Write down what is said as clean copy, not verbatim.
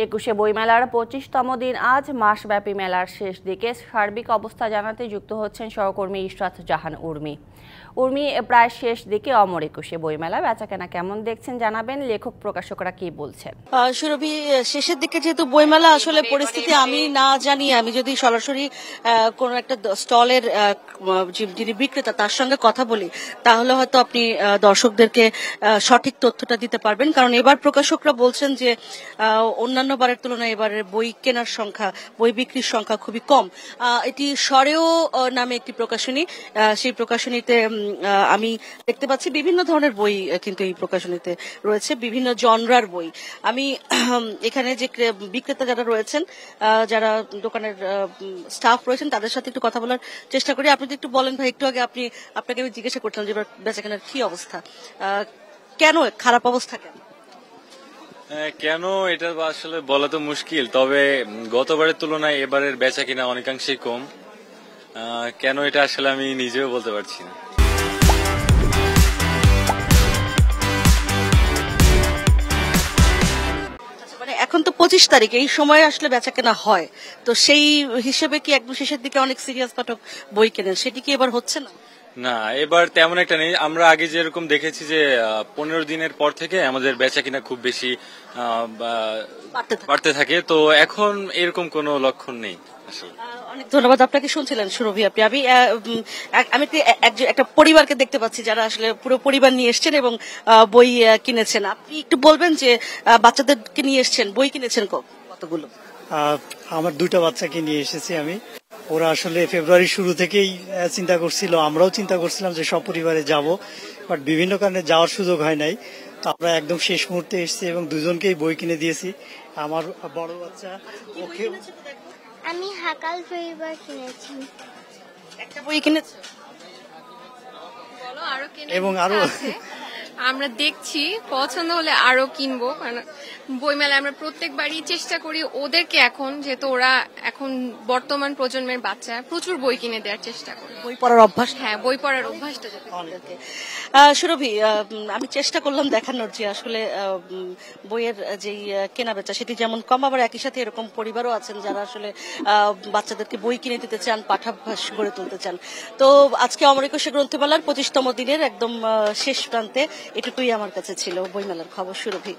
একুশে বইমেলার ২৫তম দিন আজ মাসব্যাপী মেলার শেষ দিকে সার্বিক অবস্থা জানাতে যুক্ত হচ্ছেন সহকর্মী ইশরাত জাহান উর্মি। প্রায় শেষ দিকে অমর একুশে বইমেলা বেচাকেনা কেমন দেখছেন জানাবেন, লেখক প্রকাশকরা কি বলছেন। সুরভি, শেষের দিকে যেহেতু বইমেলা আসলে পরিস্থিতি আমি না জানি, আমি যদি সরাসরি কোন একটা স্টলের যিনি বিক্রেতা তার সঙ্গে কথা বলি তাহলে হয়তো আপনি দর্শকদেরকে সঠিক তথ্যটা দিতে পারবেন। কারণ এবার প্রকাশকরা বলছেন যে অন্যান্য বারের তুলনায় এবারের বই কেনার সংখ্যা, বই বিক্রির সংখ্যা খুবই কম। এটি সরেও নামে একটি প্রকাশনী, সেই প্রকাশনীতে আমি দেখতে পাচ্ছি বিভিন্ন ধরনের বই কিন্তু এই প্রকাশনীতে রয়েছে, বিভিন্ন জনরার বই। আমি এখানে যে বিক্রেতা যারা রয়েছেন, যারা দোকানের স্টাফ রয়েছেন তাদের সাথে একটু কথা বলার চেষ্টা করি। আপনি একটু বলেন ভাই, একটু আগে আপনাকে আমি জিজ্ঞাসা করছিলাম যে এবার বেচাকেনার কি অবস্থা, কেন খারাপ অবস্থা, কেন এটা আসলে বলা তো মুশকিল, তবে গতবারের তুলনায় এবারের বেচাকেনা অনেকাংশেই কম। কেন এটা আসলে আমি নিজেও বলতে পারছি না। এখন তো 25 তারিখ, এই সময় আসলে বেচাকেনা হয়, তো সেই হিসেবে কি একদম শেষের দিকে অনেক সিরিয়াস পাঠক বই কেনেন, সেটি কি এবার হচ্ছে না? না, এবার তেমন একটা নেই। আমরা আগে যেরকম দেখেছি যে 15 দিনের পর থেকে আমাদের বেচাকেনা খুব বেশি বাড়তে থাকে, তো এখন এরকম কোনো লক্ষণ নেই আসলে। অনেক ধন্যবাদ আপনাকে। শুনছিলেন সুরভি আপনি, আমি একটা পরিবারকে দেখতে পাচ্ছি যারা আসলে পুরো পরিবার নিয়ে এসছেন এবং বই কিনেছেন। আপনি একটু বলবেন যে বাচ্চাদেরকে নিয়ে এসছেন, বই কিনেছেন কতগুলো? আমার 2টা বাচ্চাকে নিয়ে এসেছি আমি। ওরা আসলে ফেব্রুয়ারির শুরু থেকেই চিন্তা করছিল, আমরাও চিন্তা করছিলাম যে সপরিবারে যাব, বাট বিভিন্ন কারণে যাওয়ার সুযোগ হয় নাই। তো আমরা একদম শেষ মুহূর্তে এসেছি এবং দুজনকেই বই কিনে দিয়েছি। আমার বড় বাচ্চা, ওকে আমি হাকাল পরিবার কিনেছি। একটা বই কিনেছি এবং আরো আমরা দেখছি, পছন্দ হলে আরো কিনবো। কারণ বইমেলায় আমরা প্রত্যেকবারই চেষ্টা করি ওদেরকে, এখন যেহেতু ওরা এখন বর্তমান প্রজন্মের বাচ্চা, প্রচুর বই কিনে দেওয়ার চেষ্টা করি। বই পড়ার অভ্যাস, হ্যাঁ, বই পড়ার অভ্যাসটা যাতে। সুরভি, আমি চেষ্টা করলাম দেখানোর যে আসলে বইয়ের যেই কেনা বেচা সেটি যেমন কম, আবার একই সাথে এরকম পরিবারও আছেন যারা আসলে বাচ্চাদেরকে বই কিনে দিতে চান, পাঠাভ্যাস গড়ে তুলতে চান। তো আজকে অমর একুশে গ্রন্থমেলার 25তম দিনের একদম শেষ প্রান্তে এটুকুই আমার কাছে ছিল বইমেলার খবর। সুরভি।